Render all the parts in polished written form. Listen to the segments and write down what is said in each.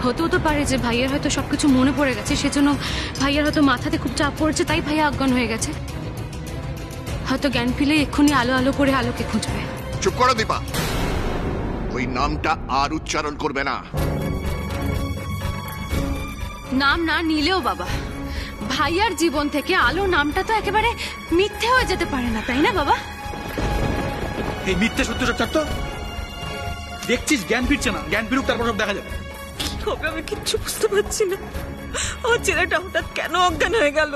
হতেও তো পারে যে ভাইয়ার হয়তো সবকিছু মনে পড়ে গেছে, সেজন্য ভাইয়ার হয়তো মাথাতে খুব চাপ পড়েছে, তাই ভাইয়া অজ্ঞান হয়ে গেছে। হয়তো জ্ঞান ফিরে এক্ষুনি আলো আলো করে আলোকে খুঁজবে। চুপ করো দীপা, ওই নামটা আর উচ্চারণ করবে না। নাম না নিলেও বাবা, ভাইয়ার জীবন থেকে আলো নামটা তো একেবারে মিথ্যে হয়ে যেতে পারে না, তাই না বাবা? এই মিথ্যে সত্য সব থাকতো। দেখছিস জ্ঞান ফিরছে না, জ্ঞান ফিরুক তারপর সব দেখা যাবে। কি হবে আমি কিচ্ছু বুঝতে পারছি না। আমার ছেলেটা হঠাৎ কেন অজ্ঞান হয়ে গেল?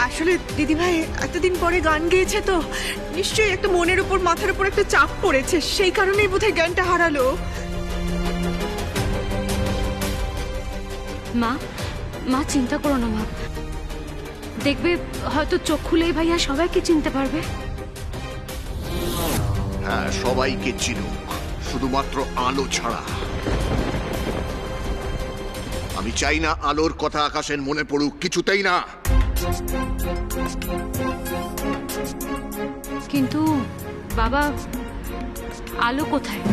আসলে দিদিভাই এতদিন পরে গান গেয়েছে তো নিশ্চয়ই একটা মনের উপর মাথার উপর একটা চাপ পড়েছে, সেই কারণেই বোধহয় জ্ঞানটা হারালো। মা মা চিন্তা করো না মা, দেখবে হয়তো চোখ খুলেই ভাইয়া সবাইকে চিনতে পারবে। হ্যাঁ, সবাইকে চিনুক, শুধুমাত্র আলো ছাড়া। আমি চাই না আলোর কথা আকাশের মনে পড়ুক, কিছুতেই না। কিন্তু বাবা, আলো কোথায়?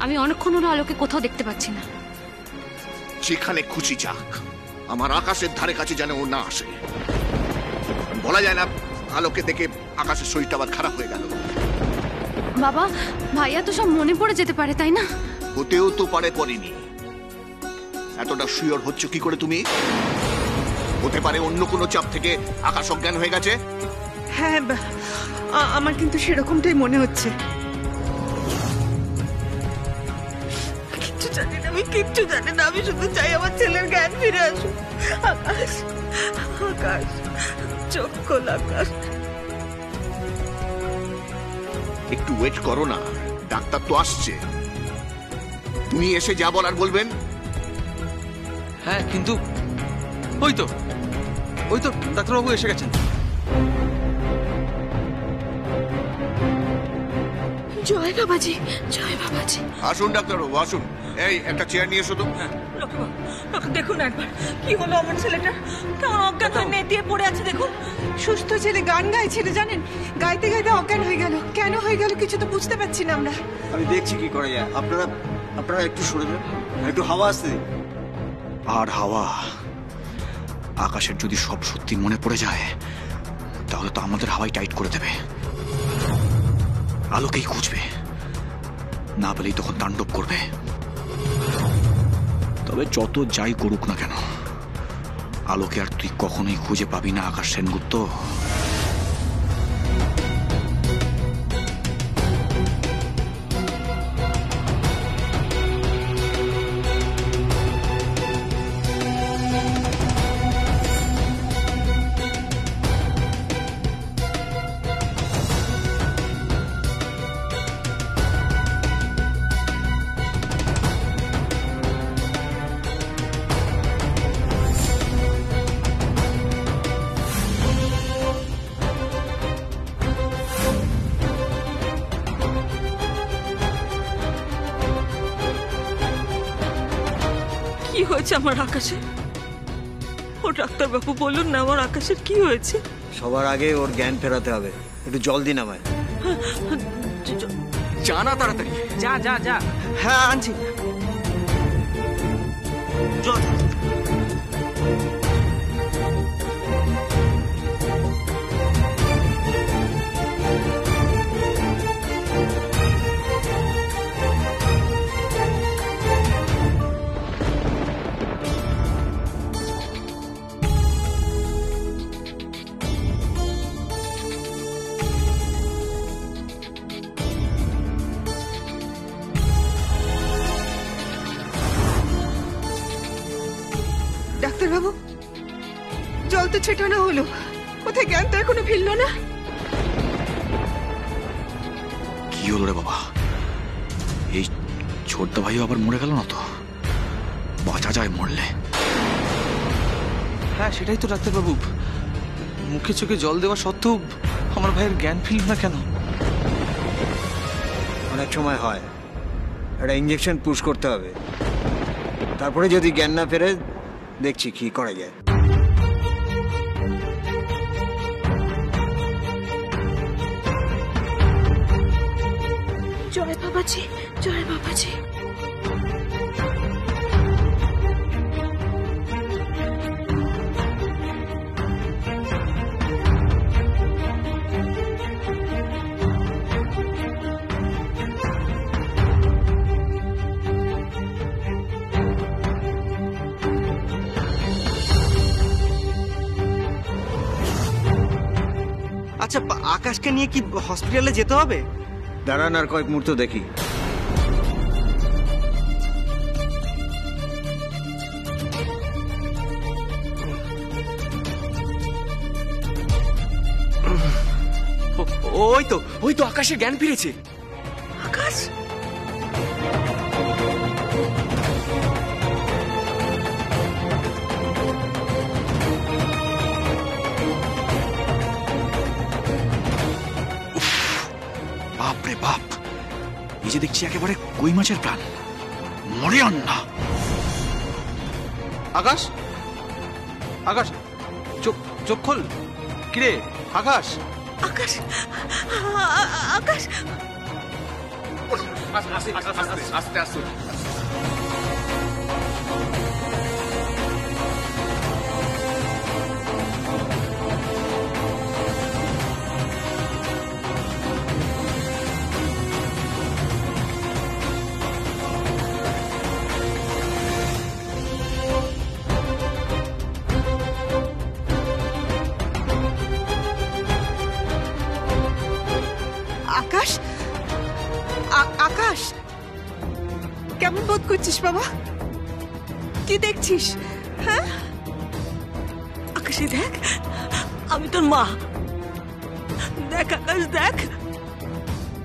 আমি অনেকক্ষণ হলো আলোকে কোথাও দেখতে পাচ্ছি না। যেখানে খুশি যাক, আমার আকাশের ধারে কাছে যেন ও না আসে। বলা যায় না আলোকে দেখে আকাশের শরীরটা আবার খারাপ হয়ে গেল। বাবা, ভাইয়া তো সব মনে পড়ে যেতে পারে, তাই না? হতেও তো পারে, পড়েনি। এতটা শিওর হচ্ছে কি করে তুমি? হতে পারে অন্য কোনো চাপ থেকে আকাশ অজ্ঞান হয়ে গেছে। হ্যাঁ, আমার কিন্তু সেরকমটাই মনে হচ্ছে। কিচ্ছু জানি না, আমি কিচ্ছু জানি না। আমি শুধু চাই আমার ছেলের জ্ঞান ফিরে আসুক। আকাশ, আকাশ, চোখ খোল আকাশ। একটু ওয়েট করো না, ডাক্তার তো আসছে। তুমি এসে যা বলার বলবেন। হ্যাঁ, কিন্তু ওই তো ডাক্তারবাবু এসে গেছেন। জয় বাবাজি, জয় বাবাজি। আসুন ডাক্তারবাবু, আসুন। এই একটা চেয়ার নিয়ে এসো তো। দেখুন একবার কি হলো আমার ছেলেটা, কেমন অজ্ঞান হয়ে নেতিয়ে পড়ে আছে দেখুন। সুস্থ ছেলে গান গাইছিল জানেন, গাইতে গাইতে অজ্ঞান হয়ে গেল। কেন হয়ে গেল কিছু তো বুঝতে পারছি না আমরা। আমি দেখছি কি করা যায়। আপনারা একটু সরে যান, একটু হাওয়া আসতে দিন। আর হাওয়া, আকাশের যদি সব সত্যি মনে পড়ে যায় তাহলে তো আমাদের হাওয়াই টাইট করে দেবে। আলোকেই খুঁজবে, না পেলেই তখন তাণ্ডব করবে। তবে যত যাই করুক না কেন, আলোকে আর তুই কখনোই খুঁজে পাবি না আকাশ সেনগুপ্ত। কি হয়েছে আমার আকাশে? ও ডাক্তারবাবু বলুন না আমার আকাশের কি হয়েছে। সবার আগে ওর জ্ঞান ফেরাতে হবে। একটু জল দিন আমায়। জানা তাড়াতাড়ি। যা যা যা। হ্যাঁ, আনছি। জল। ডাক্তারবাবু, জল তো ছেটানো হলো, কোথায় জ্ঞান তো এখনো ফিরল না। কি হলো রে বাবা? এই ছোট্ট ভাইও আবার মরে গেল না তো? বাঁচা যায় মরলে। হ্যাঁ, সেটাই তো ডাক্তারবাবু, মুখে চোখে জল দেওয়া সত্ত্বেও আমার ভাইয়ের জ্ঞান ফিরল না কেন? অনেক সময় হয়, একটা ইঞ্জেকশন পুশ করতে হবে। তারপরে যদি জ্ঞান না ফেরে দেখছি কি করা যায়। জয় বাবাজি, জয় বাবাজি। আচ্ছা, আকাশকে নিয়ে কি হসপিটালে যেতে হবে? দাঁড়ান আর কয়েক মুহূর্ত দেখি। ওই তো আকাশের জ্ঞান ফিরেছে। আকাশ, বাপ রে বাপ, এই যে দেখছি একেবারে কই মাছের প্রাণ, মরে না। আকাশ, আকাশ, চোখ চোখ খোল। কিরে আকাশ? আকাশ, আকাশ। আস্তে আস্তে। আকাশ, আকাশ, কেমন বোধ করছিস বাবা? কি দেখছিস? হ্যাঁ আকাশে দেখ, আমি তোর মা। দেখ আকাশ, দেখ।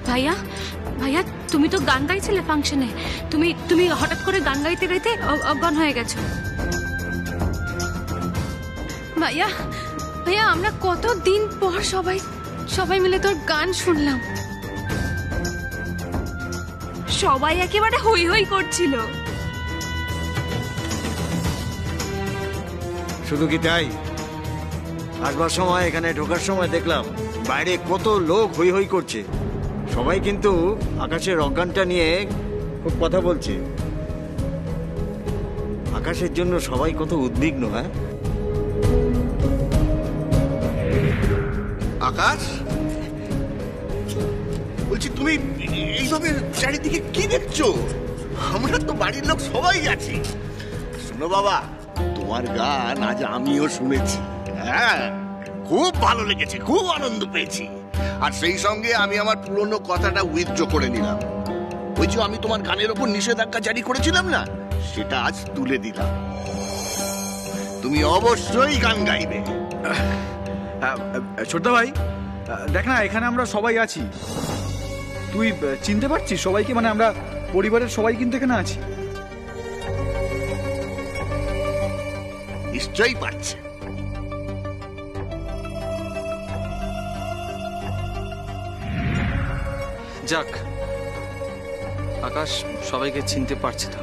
ভাইয়া, ভাইয়া তুমি তো গান গাইছিলে ফাংশনে, তুমি হঠাৎ করে গান গাইতে গাইতে অজ্ঞান হয়ে গেছো। ভাইয়া, ভাইয়া আমরা কতদিন পর সবাই মিলে তোর গান শুনলাম। সবাই একেবারে হই হই করছিল। শুধু কি তাই, আসবার সময় এখানে ঢোকার সময় দেখলাম বাইরে কত লোক হই হই করছে। সবাই কিন্তু আকাশের অজ্ঞানটা নিয়ে খুব কথা বলছে। আকাশের জন্য সবাই কত উদ্বিগ্ন। হ্যাঁ আকাশ, বলছি তুমি এইভাবে চারিদিকে কি দেখছো? আমরা তো বাড়ির লোক সবাই আছি। শোনো বাবা, তোমার গান আজ আমিও শুনেছি। হ্যাঁ, খুব ভালো লেগেছে, খুব আনন্দ পেয়েছি। আর সেই সঙ্গে আমি আমার পুরনো কথাটা উইথড্র করে নিলাম। ওই যে আমি তোমার গানের ওপর নিষেধাজ্ঞা জারি করেছিলাম না, সেটা আজ তুলে দিলাম। তুমি অবশ্যই গান গাইবে। ছোটদা ভাই, দেখ না এখানে আমরা সবাই আছি, তুই চিনতে পারছিস সবাইকে? মানে আমরা পরিবারের সবাই কিন্তু এখানে আছি। নিশ্চয়ই পারছে। যাক, আকাশ সবাইকে চিনতে পারছে না।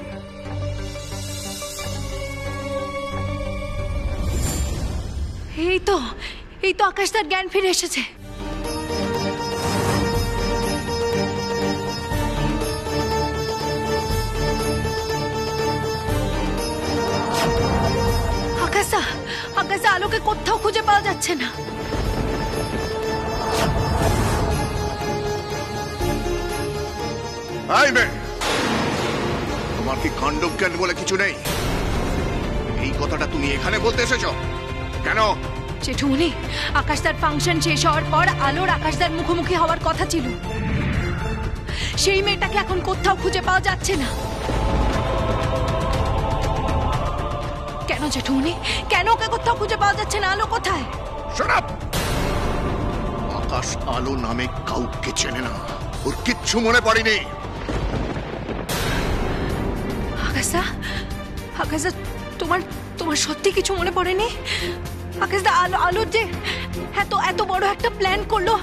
এই তো আকাশ তার জ্ঞান ফিরে এসেছে। আকাশে আলোকে কোথাও খুঁজে পাওয়া যাচ্ছে না। তোমার কি কাণ্ডজ্ঞান বলে কিছু নেই? এই কথাটা তুমি এখানে বলতে এসেছো কেন? জেঠুমনি, আকাশদার ফাংশন শেষ হওয়ার পর আলোর আকাশদার মুখোমুখি হওয়ার কথা ছিল। সেই মেয়েটাকে এখন কোথাও খুঁজে পাওয়া যাচ্ছে না। কেন জেঠুমনি, কেন ওকে কোথাও খুঁজে পাওয়া যাচ্ছে না? আলো কোথায়? Shut up! আকাশ আলো নামে কাউকে চেনে না, ওর কিচ্ছু মনে পড়েনি। আকাশদা, তোমার সত্যি কিছু মনে পড়েনি? আকাশদা, আলোর যে এত বড় একটা প্ল্যান করলো,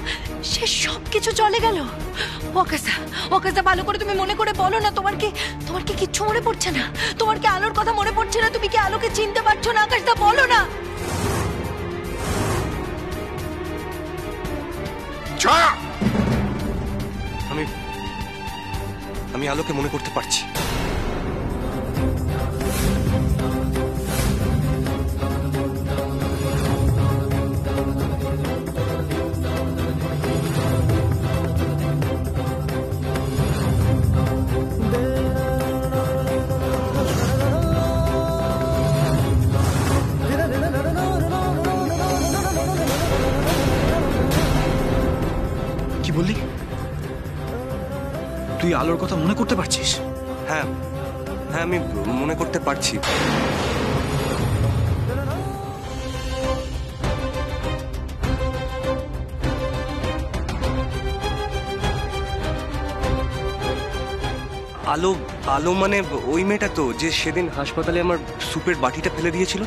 সে সব কিছু চলে গেল। ও ওকাসা ভালো করে তুমি মনে করে বলো না, তোমার কি কিচ্ছু মনে পড়ছে না? তোমার কি আলোর কথা মনে পড়ছে না? তুমি কি আলোকে চিনতে পারছো না? আকাশদা বলো না। আমি আলোকে মনে করতে পারছি। কি বললি? তুই আলোর কথা মনে করতে পারছিস? হ্যাঁ হ্যাঁ, আমি মনে করতে পারছি। আলো আলো মানে ওই মেয়েটা তো, যে সেদিন হাসপাতালে আমার স্যুপের বাটিটা ফেলে দিয়েছিল।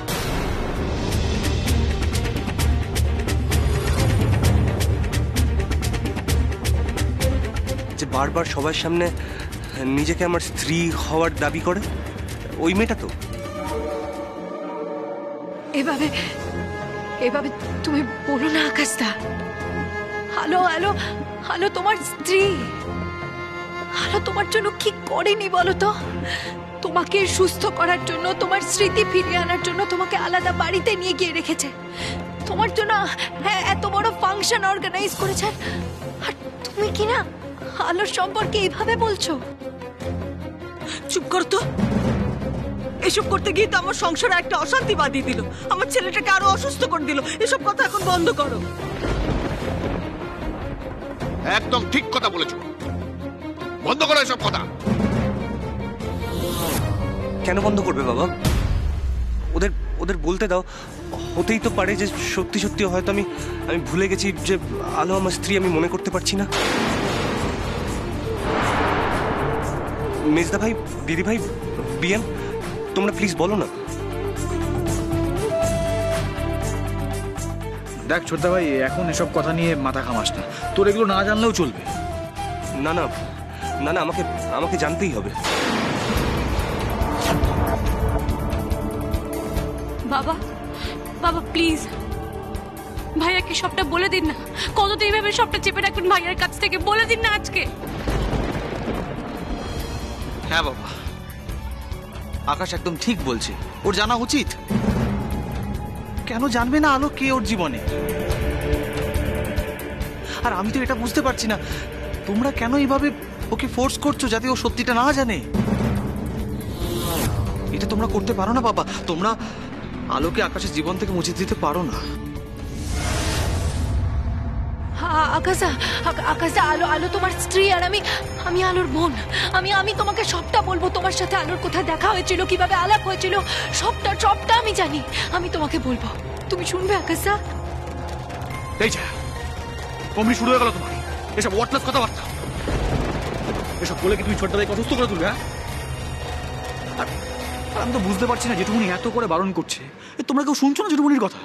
যে বারবার সবার সামনে নিজেকে আমার স্ত্রী হওয়ার দাবি করে, ওই মেয়েটা তো। এভাবে তুমি বলো না আকাশদা। আলো তোমার স্ত্রী। আলো তোমার জন্য কি করেনি বলো তো? তোমাকে সুস্থ করার জন্য, তোমার স্মৃতি ফিরিয়ে আনার জন্য তোমাকে আলাদা বাড়িতে নিয়ে গিয়ে রেখেছে। তোমার জন্য হ্যাঁ এত বড় ফাংশন অর্গানাইজ করেছে, আর তুমি কি না আলোর সম্পর্কে এইভাবে বলছো? চুপ কর তো। এসব করতে গিয়ে তো আমার সংসারে একটা অশান্তি বাঁধিয়ে দিল, আমার ছেলেটাকে আরো অসুস্থ করে দিল। এসব কথা এখন বন্ধ করো। একদম ঠিক কথা বলেছো, বন্ধ করো এসব কথা। কেন বন্ধ করবে বাবা? ওদের বলতে দাও। হতেই তো পারে যে সত্যি সত্যি হয়তো আমি ভুলে গেছি যে আলো আমার স্ত্রী, আমি মনে করতে পারছি না। মেজদা ভাই, দিদি ভাই, বিএম, তোমরা প্লিজ বলো না। দেখ ছোটদা ভাই, এখন এসব কথা নিয়ে মাথা ঘামাস না। তোর এগুলো না জানলেও চলবে। না না না না, আমাকে জানতেই হবে। বাবা বাবা প্লিজ ভাইয়াকে সবটা বলে দিন না। কতদিন এইভাবে সবটা চেপে রাখবেন ভাইয়ার কাছ থেকে? বলে দিন না আজকে। হ্যাঁ বাবা, আকাশ একদম ঠিক বলছে, ওর জানা উচিত। কেন জানবে না আলো কে ওর জীবনে? আর আমি তো এটা বুঝতে পারছি না, তোমরা কেন এইভাবে ওকে ফোর্স করছো যাতে ও সত্যিটা না জানে? এটা তোমরা করতে পারো না বাবা। তোমরা আলোকে আকাশের জীবন থেকে মুছে দিতে পারো না। আকাশদা, আলো তোমার স্ত্রী, আর আমি আলোর বোন। আমি তোমাকে সবটা বলবো। তোমার সাথে আলোর কোথায় দেখা হয়েছিল, কিভাবে আলাপ হয়েছিল, সবটা আমি জানি। আমি তোমাকে বলবো, তুমি শুনবে আকাশদা? এই যা কমনি শুরু হয়ে গেল তোমার এসব ওয়ার্ডলেস কথাবার্তা। এসব বলে কি তুমি ছোটদাকে অসুস্থ করে তুলবে? আর আমি তো বুঝতে পারছি না, জেঠুমনি এত করে বারণ করছে, তোমরা কেউ শুনছো না জেঠুমনির কথা?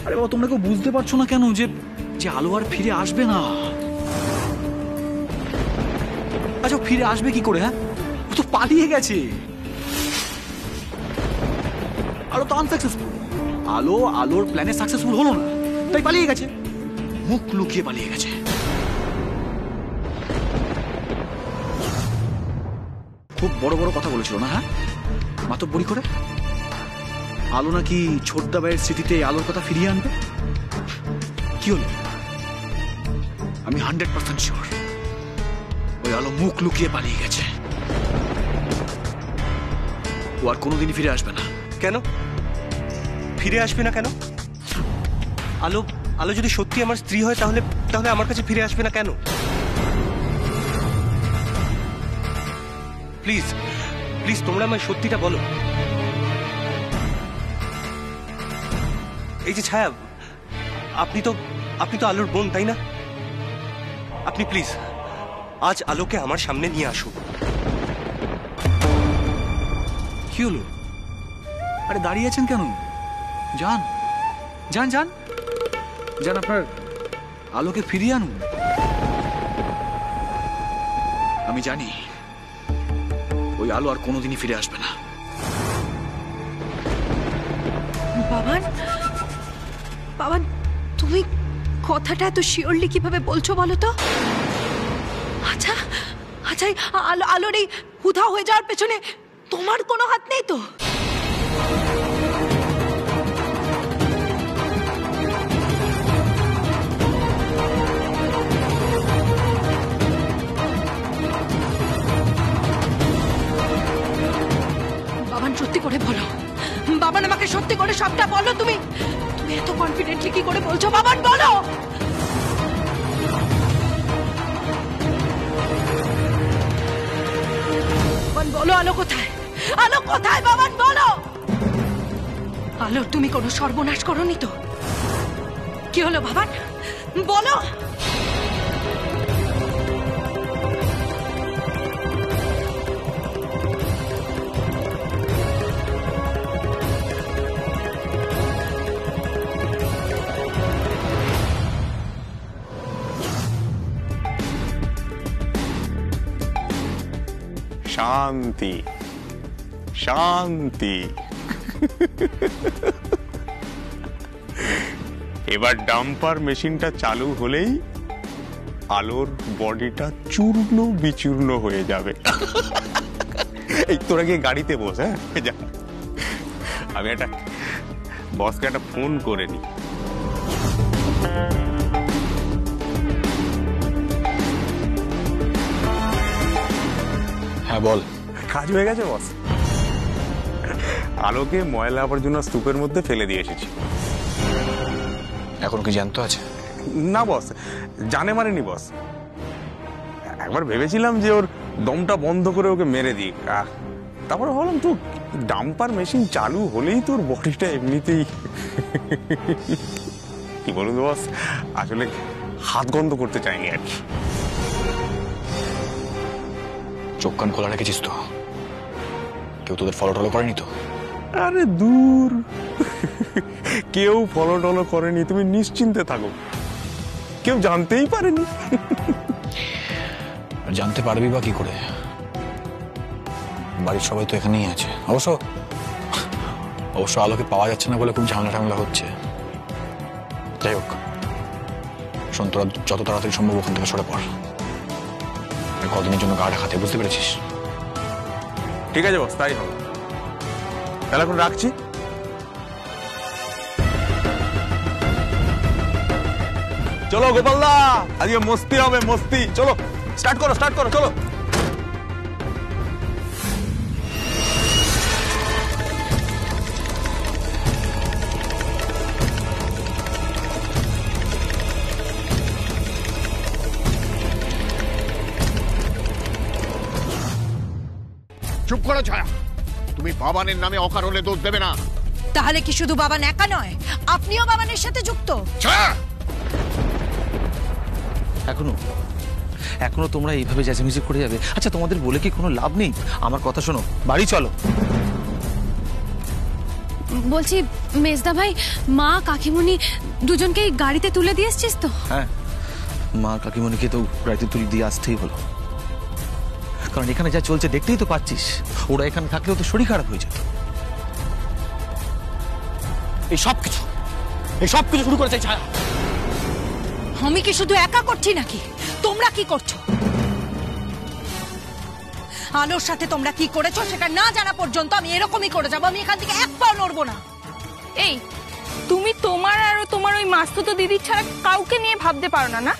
আরে বাবা, তোমরা কেউ বুঝতে পারছো না কেন যে আলো আর ফিরে আসবে না? আচ্ছা ফিরে আসবে কি করে? হ্যাঁ, ও তো পালিয়ে গেছে। আলো তো আনসাকসেসফুল। আলোর প্ল্যানে সাকসেসফুল হলো না, তাই পালিয়ে গেছে। মুখ লুকিয়ে পালিয়ে গেছে। খুব বড় বড় কথা বলেছিল না? হ্যাঁ, মাতব্বরি করে। আলো নাকি ছোটদা ভাইয়ের স্মৃতিতে আলোর কথা ফিরিয়ে আনবে। কি হলো? আমি 100% শিওর ওই আলো মুখ লুকিয়ে পালিয়ে গেছে। ও আর কোনোদিনই ফিরে আসবে না। কেন ফিরে আসবে না? কেন? আলো যদি সত্যি আমার স্ত্রী হয় তাহলে আমার কাছে ফিরে আসবে না কেন? প্লিজ প্লিজ তোমরা আমায় সত্যিটা বলো। এই যে ছায়া, আপনি তো আলোর বোন, তাই না? আপনি প্লিজ আজ আলোকে আমার সামনে নিয়ে আসুন। কি হলো? আরে দাঁড়িয়ে আছেন কেন? যান যান যান যান, আলোকে ফিরিয়ে আনুন। আমি জানি ওই আলো আর কোনোদিনই ফিরে আসবে না। বাবান, বাবান, তুমি কথাটা এত শিওরলি কিভাবে বলছো বলো তো? আচ্ছা আচ্ছা, আলোর এই হুধা হয়ে যাওয়ার পেছনে তোমার কোনো হাত নেই তো? বাবান, সত্যি করে বলো। বাবান, আমাকে সত্যি করে সবটা বলো। তুমি তুমি এত কনফিডেন্টলি কি করে বলছো? বাবান বলো। বাবান বলো, আলো কোথায়? আলো কোথায়? বাবান বলো। আলোর তুমি কোনো সর্বনাশ করোনি তো? কি হলো বাবান, বলো। শান্তি শান্তি। এবার ডাম্পার মেশিনটা চালু হলেই আলোর বডিটা চূর্ণ বিচূর্ণ হয়ে যাবে। এই তোরা গিয়ে গাড়িতে বস। হ্যাঁ, যা, আমি একটা বসকে একটা ফোন করে নি। হ্যাঁ বল। কাজ হয়ে গেছে বস। আলোকে ময়লা আবর্জনা স্তূপের মধ্যে ফেলে দিয়ে এসেছি। এখন কি জানতো আছে? না বস, জানে মারেনি বস। একবার ভেবেছিলাম যে ওর দমটা বন্ধ করে ওকে মেরে দিই, তারপরে ভাবলাম তো ডাম্পার মেশিন চালু হলেই তোর বডিটা এমনিতেই কি বলুন বস, আসলে হাত গন্ধ করতে চাইনি আর কি। চোখ কান খোলা রেখেছিস তো? কেউ তোদের ফলো টলো করেনি তো? আরে দূর, কেউ ফলো টলো করেনি, তুমি নিশ্চিন্তে থাকো, কেউ জানতেই পারেনি। জানতে পারবি বা কি করে? বাড়ির সবাই তো এখানেই আছে। অবশ্য আলোকে পাওয়া যাচ্ছে না বলে খুব ঝামেলা হচ্ছে। যাই হোক, শোন, তোরা যত তাড়াতাড়ি সম্ভব ওখান থেকে সরে পড়। কদিনের জন্য গা ঢাকাতে, বুঝতে পেরেছিস? ঠিক আছে বস, তাই হবে। তাহলে এখন রাখছি। চলো গোপালদা, আজকে মস্তি হবে, মস্তি। চলো স্টার্ট করো, চলো। চুপ করো ছায়া, তুমি বাবানের নামে অকারণে দোষ দেবে না। তাহলে কি শুধু বাবান একা নয়, আপনিও বাবানের সাথে যুক্ত? ছায়া, এখনো তোমরা এইভাবে চেঁচামেচি করে যাবে? আচ্ছা, তোমাদের বলে কি কোনো লাভ নেই? আমার কথা শোনো, বাড়ি চলো। বলছি মেজদা ভাই, মা কাকিমণি দুজনকেই গাড়িতে তুলে দিয়ে এসছিস তো? হ্যাঁ, মা কাকিমণিকে তো গাড়িতে তুলে দিয়ে আসতেই হলো, কারণ এখানে যা চলছে দেখতেই তো পাচ্ছিস। ওরা এখানে থাকলেও তো শরীর খারাপ হয়ে যেত। এই সব কিছু শুরু করেছে ছায়া। আমি কি শুধু একা করছি নাকি? তোমরা কি করছো? আলোর সাথে তোমরা কি করেছো সেটা না জানা পর্যন্ত আমি এরকমই করে যাবো। আমি এখান থেকে এক পাও নড়বো না। এই, তুমি তোমার আর তোমার ওই মাস্তুতো দিদির ছাড়া কাউকে নিয়ে ভাবতে পারো না? না,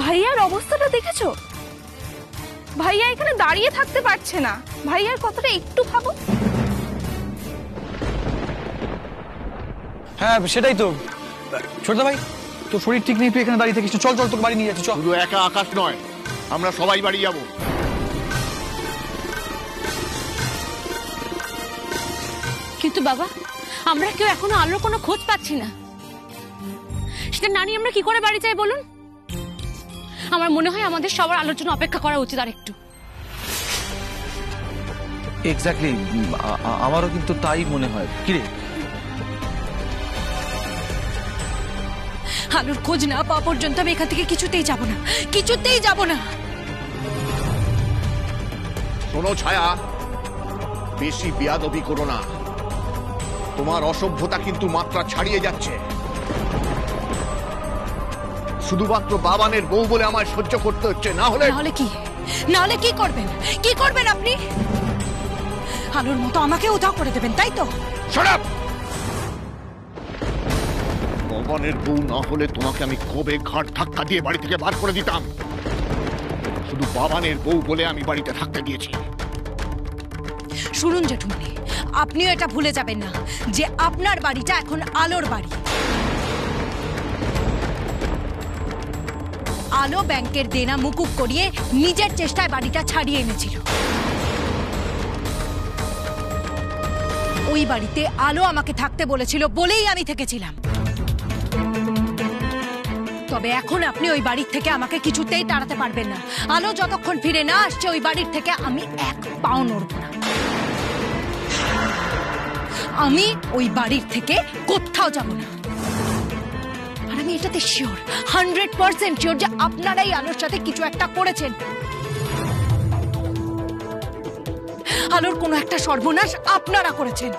ভাইয়ার অবস্থাটা দেখেছো? ভাইয়া এখানে দাঁড়িয়ে থাকতে পারছে না। ভাইয়ার কথাটা একটু ভাবো। হ্যাঁ সেটাই তো। ছোটদা ভাই, তোর শরীর ঠিক নেই, তুই এখানে দাঁড়িয়ে থাকিস। চল তোকে বাড়ি নিয়ে যাচ্ছি, চল। শুধু একা আকাশ নয়, আমরা সবাই বাড়ি যাব। কিন্তু বাবা, আমরা কেউ এখনো আলোর কোনো খোঁজ পাচ্ছি না। সেটা না নিয়ে আমরা কি করে বাড়ি যাই বলুন? আমার মনে হয় আমাদের সবার আলোচনা অপেক্ষা করা উচিত আর একটু। এক্স্যাক্টলি, আমারও কিন্তু তাই মনে হয়। কিরে, আলোর খোঁজ না পাওয়া পর্যন্ত আমি এখান থেকে কিছুতেই যাব না, কিছুতেই যাব না। শোনো ছায়া, বেশি বেয়াদবি করো না, তোমার অসভ্যতা কিন্তু মাত্রা ছাড়িয়ে যাচ্ছে। শুধুমাত্র বাবানের বউ বলে আমার সহ্য করতে হচ্ছে, না হলে কি করবেন? কি করবেন আপনি? আলোর মতো আমাকে উধাও করে দেবেন, তাই তো? Shut up! বাবানের বউ না হলে তোমাকে আমি কবে ঘাট ধাক্কা দিয়ে বাড়ি থেকে বার করে দিতাম। শুধু বাবানের বউ বলে আমি বাড়িতে থাকতে দিয়েছি। শুনুন জেঠুমনি, আপনিও এটা ভুলে যাবেন না যে আপনার বাড়িটা এখন আলোর বাড়ি। আলো ব্যাংকের দেনা মুকুব করিয়ে নিজের চেষ্টায় বাড়িটা ছাড়িয়ে এনেছিল। ওই বাড়িতে আলো আমাকে থাকতে বলেছিল বলেই আমি থেকেছিলাম। তবে এখন আপনি ওই বাড়ির থেকে আমাকে কিছুতেই তাড়াতে পারবেন না। আলো যতক্ষণ ফিরে না আসছে ওই বাড়ির থেকে আমি এক পাও নড়ব না। আমি ওই বাড়ির থেকে কোথাও যাব না। আর আমি এটাতে শিওর, 100% শিওর যে আপনারাই আলোর সাথে কিছু একটা করেছেন। আলোর কোনো একটা সর্বনাশ আপনারা করেছেন।